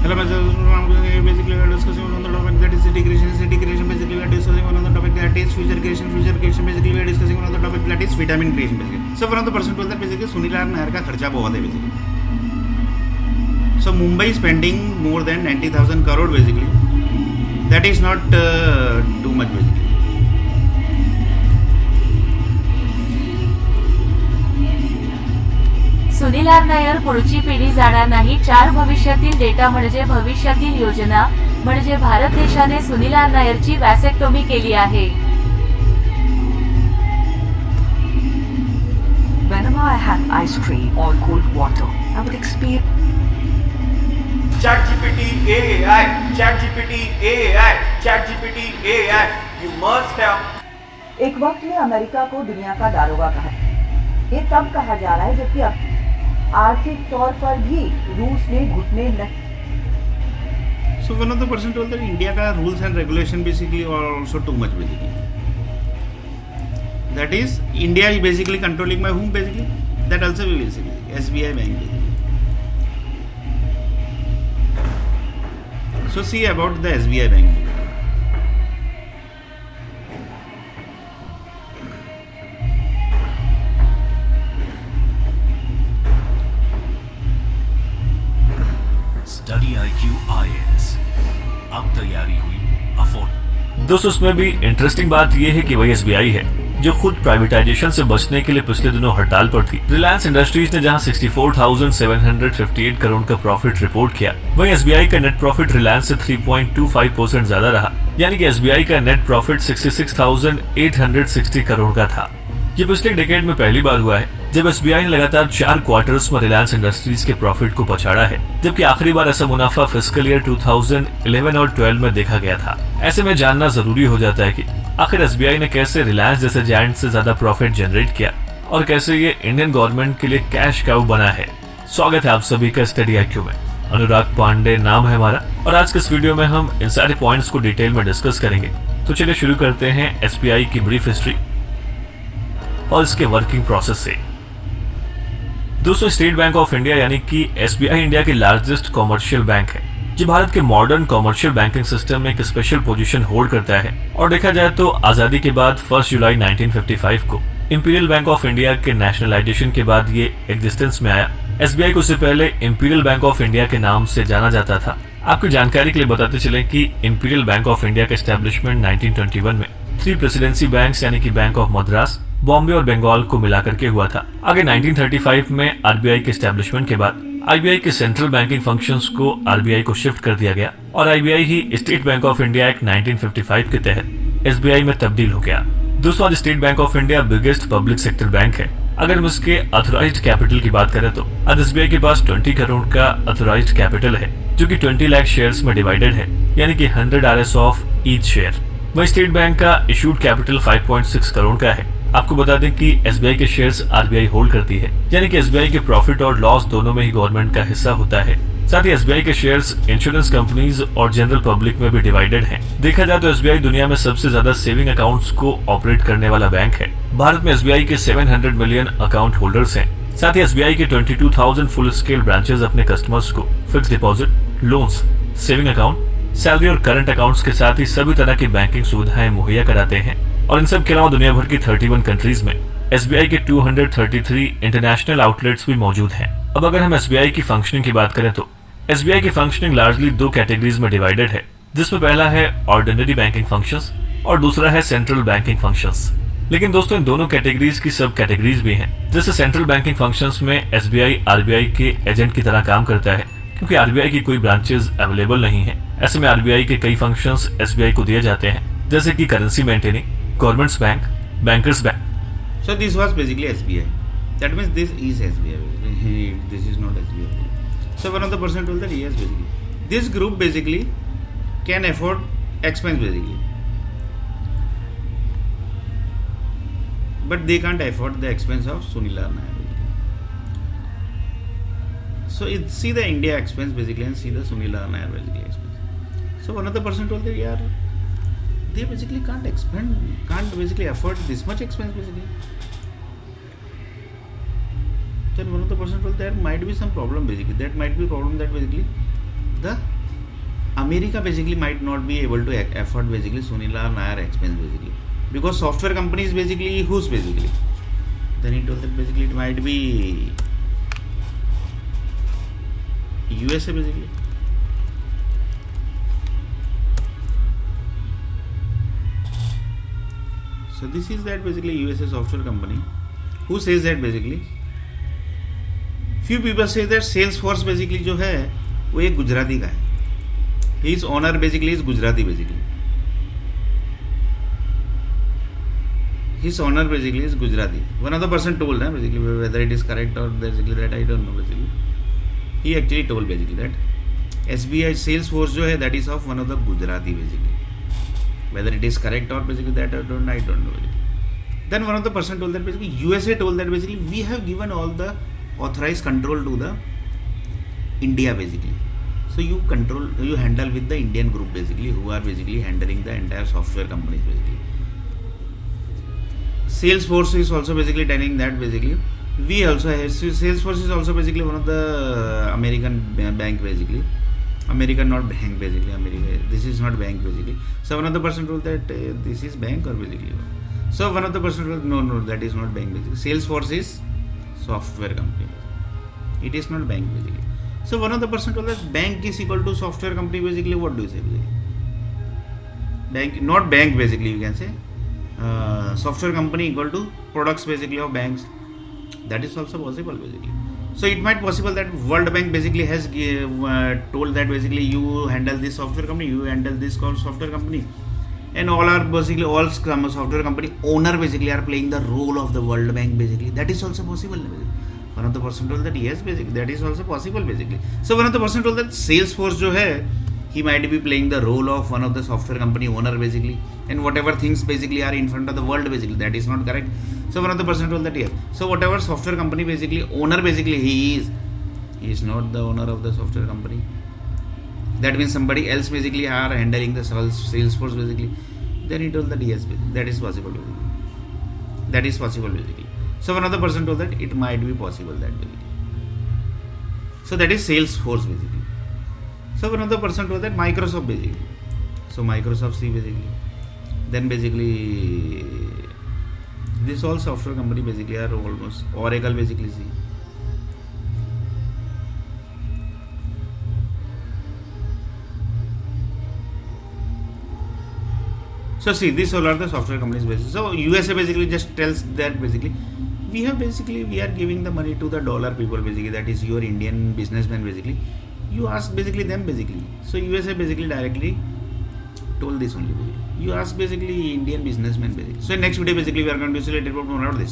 Hello, basically we are discussing on the topic that is city creation. City creation basically we are discussing on the topic that is future creation. Future creation basically we are discussing on the topic that is vitamin creation basically. So one of the person told that basically Sunil Nair का खर्चा बहुत है basically. So Mumbai is spending more than 90,000 crore basically. That is not too much basically. Sunil Nair पुढची पिढी जाणार नाही. 4 भविष्यातील data म्हणजे भविष्यातील योजना म्हणजे भारत देशाने सुनील नायरची वॅसेक्टोमी केली आहे. Whenever I had ice cream or cold water, I would experience ChatGPT AI, ChatGPT AI, ChatGPT AI. You must have. एक वक्त में अमेरिका को दुनिया का दारोगा कहा, ये तब कहा जा रहा है जबकि अब आर्थिक तौर पर भी रूस ने घुटने नहीं. So one of the person told that India का rules and regulation basically are also too much basically. That is India is basically controlling by whom basically? That also will basically SBI bank basically. So see about the SBI bank. Study IQ IAS अब तैयारी हुई afford. दोस्तों उसमें भी interesting बात यह है कि वही SBI है जो खुद प्राइवेटाइजेशन से बचने के लिए पिछले दिनों हड़ताल पर थी। रिलायंस इंडस्ट्रीज ने जहां 64,758 करोड़ का प्रॉफिट रिपोर्ट किया, वहीं SBI का नेट प्रॉफिट रिलायंस से 3.25% ज्यादा रहा, यानी कि SBI का नेट प्रॉफिट 66,860 करोड़ का था। ये पिछले डेकेड में पहली बार हुआ है जब SBI ने लगातार 4 क्वार्टर्स में रिलायंस इंडस्ट्रीज के प्रॉफिट को पछाड़ा है, जबकि आखिरी बार ऐसा मुनाफा फिस्कल ईयर 2011 और 12 में देखा गया था। ऐसे में जानना जरूरी हो जाता है कि आखिर SBI ने कैसे रिलायंस जैसे जायंट से ज्यादा प्रॉफिट जनरेट किया और कैसे ये इंडियन गवर्नमेंट के लिए कैश काउ बना है। स्वागत है आप सभी का स्टडी IQ में। अनुराग पांडे नाम है हमारा और आज के इस वीडियो में हम इन सारे पॉइंट्स को डिटेल में डिस्कस करेंगे। तो चलिए शुरू करते हैं SBI की ब्रीफ हिस्ट्री और इसके वर्किंग प्रोसेस से। दोस्तों स्टेट बैंक ऑफ इंडिया यानी कि SBI इंडिया की लार्जेस्ट कॉमर्शियल बैंक है, जो भारत के मॉडर्न कॉमर्शियल बैंकिंग सिस्टम में एक स्पेशल पोजीशन होल्ड करता है। और देखा जाए तो आजादी के बाद 1 जुलाई 1955 को इंपीरियल बैंक ऑफ इंडिया के नेशनलाइजेशन के बाद ये एग्जिस्टेंस में आया। SBI को उससे पहले इंपीरियल बैंक ऑफ इंडिया के नाम से जाना जाता था। आपकी जानकारी के लिए बताते चले कि इंपीरियल बैंक ऑफ इंडिया का एस्टेब्लिशमेंट 1921 में 3 प्रेसिडेंसी बैंक्स यानी कि बैंक ऑफ मद्रास, बॉम्बे और बंगाल को मिलाकर के हुआ था। आगे 1935 में RBI के एस्टेब्लिशमेंट के बाद IBI के सेंट्रल बैंकिंग फंक्शंस को RBI को शिफ्ट कर दिया गया और IBI he state bank of India act 1955 के तहत SBI में तब्दील हो गया। दोस्तों आज state bank of India biggest public sector bank है। अगर हम इसके ऑथराइज्ड कैपिटल की बात करें तो आज SBI के पास 20 करोड़ का ऑथराइज्ड कैपिटल है, जो कि 20 लाख शेयर्स में डिवाइडेड है, यानी कि 100 RS ऑफ ईच शेयर। वही स्टेट बैंक का इशूड कैपिटल 5.6 करोड़ का है। आपको बता दें कि SBI के शेयर्स RBI होल्ड करती है, यानी कि SBI के प्रॉफिट और लॉस दोनों में ही गवर्नमेंट का हिस्सा होता है। साथ ही SBI के शेयर्स इंश्योरेंस कंपनीज और जनरल पब्लिक में भी डिवाइडेड हैं। देखा जाए तो SBI दुनिया में सबसे ज्यादा सेविंग अकाउंट्स को ऑपरेट करने वाला बैंक है। भारत में SBI के 700 मिलियन अकाउंट होल्डर्स हैं। साथ ही SBI के 22,000 फुल स्केल ब्रांचेस अपने कस्टमर्स को fix deposit, loans, saving account, salary और करंट अकाउंट्स के साथ ही सभी तरह की बैंकिंग सुविधाएं मुहैया कराते हैं। और इन सब के अलावा दुनिया भर की 31 कंट्रीज में SBI के 233 इंटरनेशनल आउटलेट्स भी मौजूद हैं। अब अगर हम SBI की फंक्शनिंग की बात करें तो SBI की फंक्शनिंग लार्जली 2 कैटेगरीज में डिवाइडेड है, जिसमें पहला है ऑर्डिनरी बैंकिंग फंक्शंस और दूसरा है सेंट्रल बैंकिंग फंक्शंस। लेकिन दोस्तों इन दोनों कैटेगरीज की सब कैटेगरीज भी हैं। जैसे सेंट्रल बैंकिंग फंक्शंस में SBI RBI के एजेंट की तरह काम करता है, क्योंकि RBI की कोई ब्रांचेस अवेलेबल नहीं है। ऐसे में RBI के कई फंक्शंस SBI को दिए जाते हैं, जैसे कि currency maintaining, governments bank, bankers bank. So this was basically SBI. That means this is SBI. This is not SBI. So one of the person told that yes, basically this group basically can afford expense basically, but they can't afford the expense of Sunil Nair. So see the India expense basically and see the Sunil Nair basically expense. So one of the person told that yeah, they basically can't basically afford this much expense basically. Then one of the person told there might be some problem basically. That might be problem that basically the America basically might not be able to afford basically Sunil R. Nair expense basically, because software company is basically whose basically. Then he told that basically it might be USA basically. So this is that basically USA software company. Who says that basically? Few people say that Salesforce basically जो है वो एक गुजराती का है. His owner basically is Gujarati basically. His owner basically is Gujarati. One of the person told basically, whether it is correct or basically that I don't know basically. He actually told basically that SBI Salesforce जो है that is of one of the Gujarati basically. Whether it is correct or basically that I don't know basically. Then one of the person told that basically USA told that basically we have given all the authorized control to the India basically. So you handle with the Indian group basically, who are basically handling the entire software companies basically. Salesforce is also basically telling that basically we also have, Salesforce is also basically one of the American bank basically. American not bank basically, America, this is not bank basically. So one of the person told that this is bank or basically. So one of the person told no, that is not bank basically. Salesforce is software company. It is not bank basically. So one of the person told that bank is equal to software company basically. What do you say basically? Bank, not bank basically you can say. Software company equal to products basically of banks. That is also possible basically. So it might possible that World Bank basically has told that basically you handle this software company, you handle this software company, and all are basically all software company owner basically are playing the role of the World Bank basically. That is also possible basically. One of the person told that yes basically that is also possible basically. So one of the person told that Salesforce जो है he might be playing the role of one of the software company owner basically, and whatever things basically are in front of the world basically, that is not correct. So one of the person told that yes. So whatever software company basically owner basically he is not the owner of the software company. That means somebody else basically are handling the Salesforce basically. Then he told that yes basically, that is possible basically. That is possible basically. So one other person told that it might be possible that basically. So that is Salesforce basically. So one other person told that Microsoft basically. So Microsoft C basically. Then basically this all software company basically are almost Oracle basically C. So see, these all are the software companies basically. So USA basically just tells that basically we are giving the money to the dollar people basically, that is your Indian businessmen basically. You ask basically them basically. So USA basically directly told this only basically. You ask basically Indian businessmen basically. So in next video basically we are going to see a little bit more about this.